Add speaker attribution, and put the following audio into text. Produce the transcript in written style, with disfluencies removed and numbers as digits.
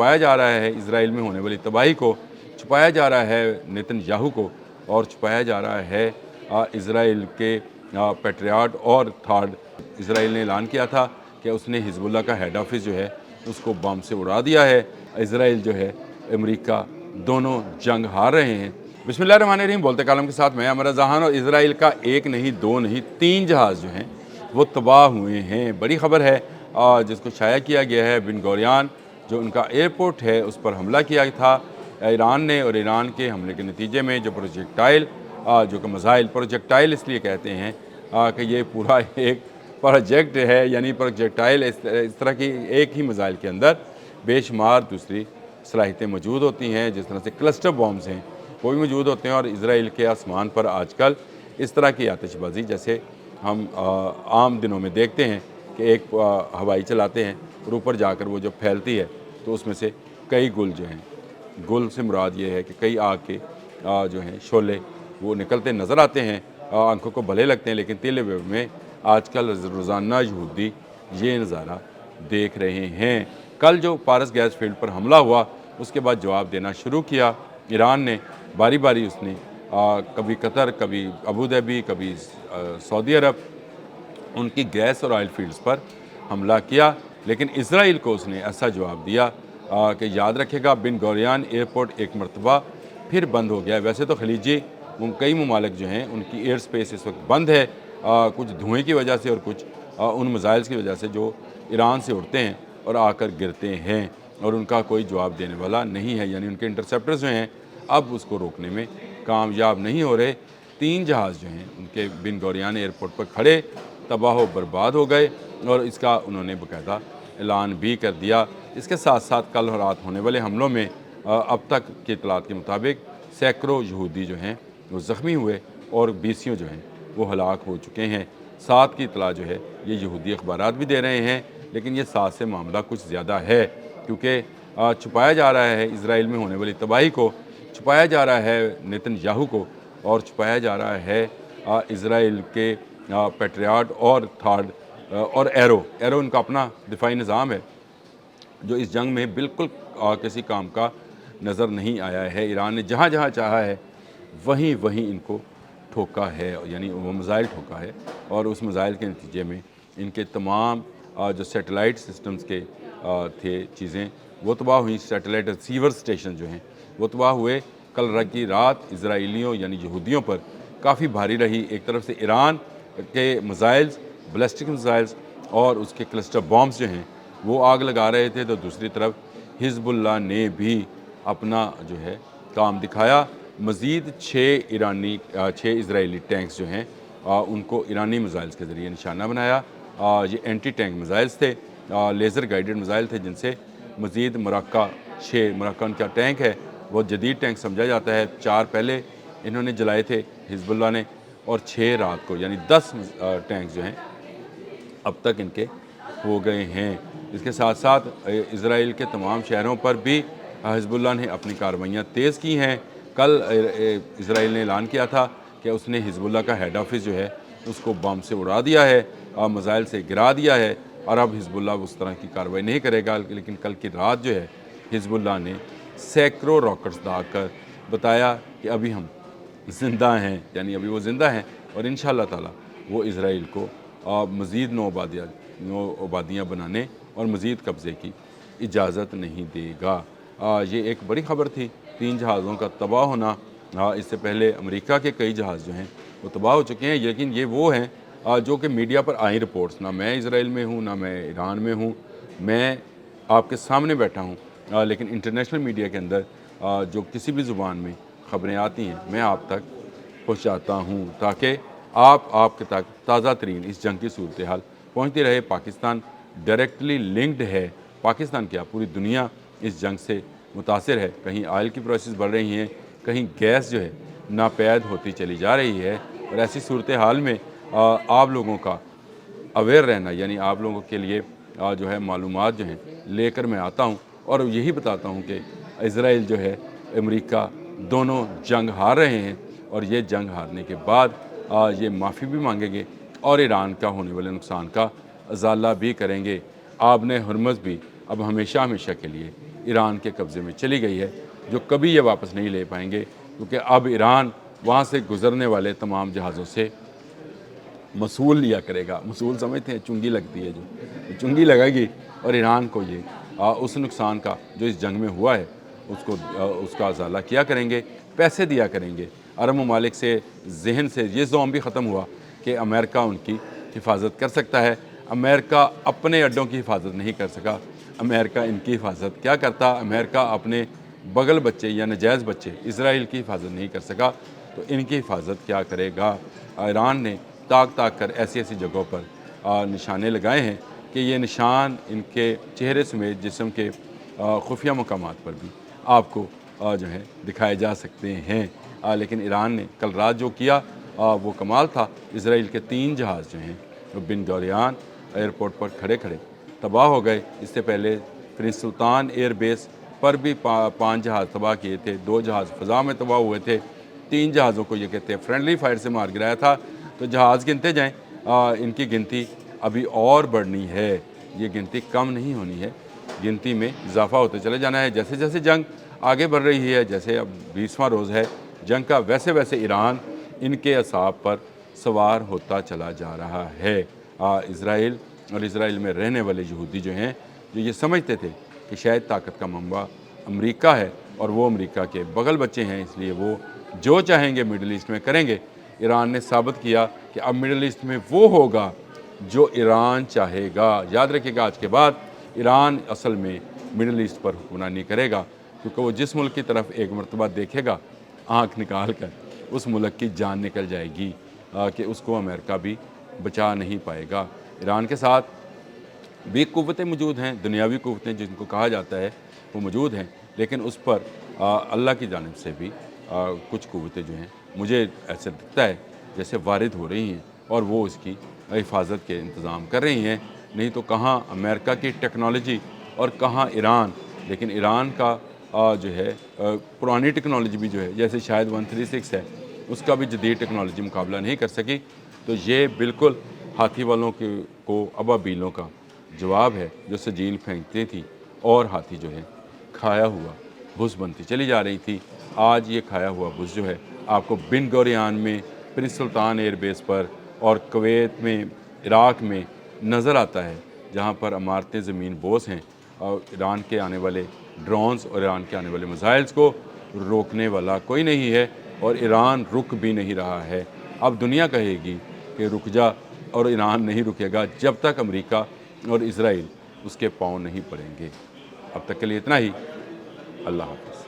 Speaker 1: छुपाया जा रहा है इसराइल में होने वाली तबाही को, छुपाया जा रहा है नेतन्याहू को, और छुपाया जा रहा है इसराइल के पैट्रियट और थर्ड। इसराइल ने ऐलान किया था कि उसने हिजबुल्लाह का हेड ऑफिस जो है उसको बम से उड़ा दिया है। इसराइल जो है, अमेरिका, दोनों जंग हार रहे हैं। बिस्मिल्लाहिर्रहमानिर्रहीम, बोलते कालम के साथ मैं अमर रज़ान। और इसराइल का एक नहीं, दो नहीं, 3 जहाज़ जो हैं वो तबाह हुए हैं। बड़ी ख़बर है जिसको शाया किया गया है। बिन गोरियन जो उनका एयरपोर्ट है उस पर हमला किया था ईरान ने, और ईरान के हमले के नतीजे में जो प्रोजेक्टाइल जो कि मिसाइल, प्रोजेक्टाइल इसलिए कहते हैं कि ये पूरा एक प्रोजेक्ट है, यानी प्रोजेक्टाइल इस तरह की एक ही मिसाइल के अंदर बेशुमार दूसरी सलाहियतें मौजूद होती हैं। जिस तरह से क्लस्टर बॉम्ब्स हैं वो भी मौजूद होते हैं। और इसराइल के आसमान पर आजकल इस तरह की आतिशबाजी जैसे हम आम दिनों में देखते हैं कि एक हवाई चलाते हैं और ऊपर जाकर वो जब फैलती है तो उसमें से कई गुल जो हैं, गुल से मुराद ये है कि कई आग के जो हैं शोले वो निकलते नज़र आते हैं। आंखों को भले लगते हैं, लेकिन तेल वेब में आजकल रोज़ाना यहूदी ये नज़ारा देख रहे हैं। कल जो पारस गैस फील्ड पर हमला हुआ उसके बाद जवाब देना शुरू किया ईरान ने। बारी बारी उसने कभी कतर, कभी अबू धाबी, कभी सऊदी अरब, उनकी गैस और ऑयल फील्ड्स पर हमला किया। लेकिन इसराइल को उसने ऐसा जवाब दिया कि याद रखेगा, बिन गोरियन एयरपोर्ट एक मरतबा फिर बंद हो गया। वैसे तो खलीजी कई ममालिक जो हैं उनकी एयर स्पेस इस वक्त बंद है, कुछ धुएँ की वजह से और कुछ उन मिसाइल्स की वजह से जो ईरान से उड़ते हैं और आकर गिरते हैं, और उनका कोई जवाब देने वाला नहीं है। यानी उनके इंटरसेप्टर्स जो हैं अब उसको रोकने में कामयाब नहीं हो रहे। 3 जहाज़ जो हैं उनके बिन गोरियन एयरपोर्ट पर खड़े तबाह व बर्बाद हो गए, और इसका उन्होंने बाकायदा ऐलान भी कर दिया। इसके साथ साथ कल रात होने वाले हमलों में अब तक की इतलात के मुताबिक सैकड़ों यहूदी जो हैं वो ज़ख्मी हुए और 20 जो हैं वो हलाक हो चुके हैं। 7 की इतला जो है ये यहूदी अखबारात भी दे रहे हैं, लेकिन ये 7 से मामला कुछ ज़्यादा है, क्योंकि छुपाया जा रहा है इसराइल में होने वाली तबाही को, छुपाया जा रहा है नेतन्याहू को, और छुपाया जा रहा है इसराइल के पैट्रियट और थर्ड और एरो उनका अपना दिफाई निज़ाम है जो इस जंग में बिल्कुल किसी काम का नज़र नहीं आया है। ईरान ने जहाँ जहाँ चाहा है वहीं वहीं इनको ठोका है, यानी वो मिसाइल ठोका है, और उस मिसाइल के नतीजे में इनके तमाम जो सैटेलाइट सिस्टम्स के थे चीज़ें वो तबाह हुई। सैटेलाइट रिसीवर स्टेशन जो हैं वो तबाह हुए। कल की रात इजराइलियों यानी यहूदियों पर काफ़ी भारी रही। एक तरफ से ईरान के मिसाइल्स, बैलिस्टिक मिसाइल्स और उसके क्लस्टर बॉम्ब्स जो हैं वो आग लगा रहे थे, तो दूसरी तरफ हिजबुल्लाह ने भी अपना जो है काम दिखाया। मज़ीद 6 इजरायली टैंक्स जो हैं उनको ईरानी मिसाइल्स के ज़रिए निशाना बनाया। ये एंटी टैंक मिसाइल्स थे, लेज़र गाइडेड मिसाइल थे, जिनसे मज़ीद मरक्का उनका टैंक है वो जदीद टैंक समझा जाता है। 4 पहले इन्होंने जलाए थे हिजबुल्लाह ने, और 6 रात को, यानी 10 टैंक जो हैं अब तक इनके हो गए हैं। इसके साथ साथ इसराइल के तमाम शहरों पर भी हिजबुल्लाह ने अपनी कार्रवाइयाँ तेज़ की हैं। कल इसराइल ने ऐलान किया था कि उसने हिजबुल्लाह का हेड ऑफिस जो है उसको बम से उड़ा दिया है, मिसाइल से गिरा दिया है, और अब हिजबुल्लाह उस तरह की कार्रवाई नहीं करेगा। लेकिन कल की रात जो है हिजबुल्लाह ने सैकड़ों रॉकेट्स दाग कर बताया कि अभी हम ज़िंदा हैं, यानी अभी वो ज़िंदा हैं, और इंशाअल्लाह ताला वो इसराइल को मज़ीद नौ आबादियाँ बनाने और मज़ीद कब्ज़े की इजाज़त नहीं देगा। ये एक बड़ी ख़बर थी, 3 जहाज़ों का तबाह होना। इससे पहले अमेरिका के कई जहाज़ जो हैं वो तबाह हो चुके हैं, लेकिन ये वो हैं जो कि मीडिया पर आई रिपोर्ट्स। ना मैं इसराइल में हूँ, ना मैं ईरान में हूँ, मैं आपके सामने बैठा हूँ, लेकिन इंटरनेशनल मीडिया के अंदर जो किसी भी ज़ुबान में ख़बरें आती हैं मैं आप तक पहुँचाता हूँ, ताकि आपके तक ताज़ा तरीन इस जंग की सूरत हाल पहुँचती रहे। पाकिस्तान डायरेक्टली लिंक्ड है, पाकिस्तान क्या पूरी दुनिया इस जंग से मुतासिर है। कहीं ऑयल की प्राइसेस बढ़ रही हैं, कहीं गैस जो है नापैद होती चली जा रही है, और ऐसी सूरत हाल में आप लोगों का अवेयर रहना, यानी आप लोगों के लिए जो है मालूमात जो हैं लेकर मैं आता हूँ, और यही बताता हूँ कि इसराइल जो है, अमेरिका, दोनों जंग हार रहे हैं, और ये जंग हारने के बाद ये माफ़ी भी मांगेंगे और ईरान का होने वाले नुकसान का अजाला भी करेंगे। आपने हुर्मुज़ भी अब हमेशा हमेशा के लिए ईरान के कब्ज़े में चली गई है, जो कभी ये वापस नहीं ले पाएंगे, क्योंकि अब ईरान वहाँ से गुज़रने वाले तमाम जहाज़ों से मसूल लिया करेगा। मसूल समझते हैं, चुंगी लगती है जो चुंगी लगेगी, और ईरान को ये उस नुकसान का जो इस जंग में हुआ है उसका अज़ाला किया करेंगे, पैसे दिया करेंगे। अरब ममालिक से जहन से ये ज़ौम भी ख़त्म हुआ कि अमेरिका उनकी हिफाजत कर सकता है। अमेरिका अपने अड्डों की हिफाजत नहीं कर सका, अमेरिका इनकी हिफाजत क्या करता? अमेरिका अपने बगल बच्चे या नजायज़ बच्चे इसराइल की हिफाजत नहीं कर सका, तो इनकी हिफाजत क्या करेगा? ईरान ने ताक ताक कर ऐसी ऐसी जगहों पर निशाने लगाए हैं कि ये निशान इनके चेहरे समेत जिस्म के खुफिया मकामात पर भी आपको जो है दिखाए जा सकते हैं। लेकिन ईरान ने कल रात जो किया वो कमाल था। इसराइल के 3 जहाज़ जो हैं वो बिन गोरियान एयरपोर्ट पर खड़े खड़े तबाह हो गए। इससे पहले प्रिंस सुल्तान एयर बेस पर भी 5 जहाज़ तबाह किए थे, 2 जहाज़ फ़ज़ा में तबाह हुए थे, 3 जहाज़ों को ये कहते हैं फ्रेंडली फायर से मार गिराया था। तो जहाज़ गिनते जाएँ, इनकी गिनती अभी और बढ़नी है, ये गिनती कम नहीं होनी है, गिनती में इजाफा होते चले जाना है। जैसे जैसे जंग आगे बढ़ रही है, जैसे अब 20वां रोज़ है जंग का, वैसे वैसे ईरान इनके असाब पर सवार होता चला जा रहा है। इसराइल और इसराइल में रहने वाले यहूदी जो हैं, जो ये समझते थे कि शायद ताकत का मंबा अमेरिका है और वो अमेरिका के बगल बच्चे हैं, इसलिए वो जो चाहेंगे मिडल ईस्ट में करेंगे। ईरान ने साबित किया कि अब मिडल ईस्ट में वो होगा जो ईरान चाहेगा। याद रखिएगा, आज के बाद ईरान असल में मिडल ईस्ट पर हुक्मरानी करेगा, क्योंकि वो जिस मुल्क की तरफ एक मरतबा देखेगा आँख निकाल कर, उस मुल्क की जान निकल जाएगी कि उसको अमेरिका भी बचा नहीं पाएगा। ईरान के साथ भी कुव्वतें मौजूद हैं, दुनियावी कुव्वतें जिनको कहा जाता है वो मौजूद हैं, लेकिन उस पर अल्लाह की जानिब से भी कुछ कुव्वतें जो हैं मुझे ऐसे दिखता है जैसे वारिद हो रही हैं और वो इसकी हिफाजत के इंतज़ाम कर रही हैं। नहीं तो कहाँ अमेरिका की टेक्नोलॉजी और कहाँ ईरान। लेकिन ईरान का जो है पुरानी टेक्नोलॉजी भी जो है, जैसे शायद 136 है, उसका भी जदीद टेक्नोलॉजी मुकाबला नहीं कर सकी। तो ये बिल्कुल हाथी वालों को अबाबीलों का जवाब है, जो सजील फेंकती थी और हाथी जो है खाया हुआ बुस बनती चली जा रही थी। आज ये खाया हुआ बुस जो है आपको बिन गोरियान में, प्रिंस सुल्तान एयरबेस पर और कुवैत में, इराक़ में नज़र आता है, जहाँ पर इमारतें ज़मीन बोस हैं और ईरान के आने वाले ड्रोन्स और ईरान के आने वाले मिसाइल्स को रोकने वाला कोई नहीं है, और ईरान रुक भी नहीं रहा है। अब दुनिया कहेगी कि रुक जा, और ईरान नहीं रुकेगा जब तक अमेरिका और इसराइल उसके पाँव नहीं पड़ेंगे। अब तक के लिए इतना ही। अल्लाह हाफ़िज़।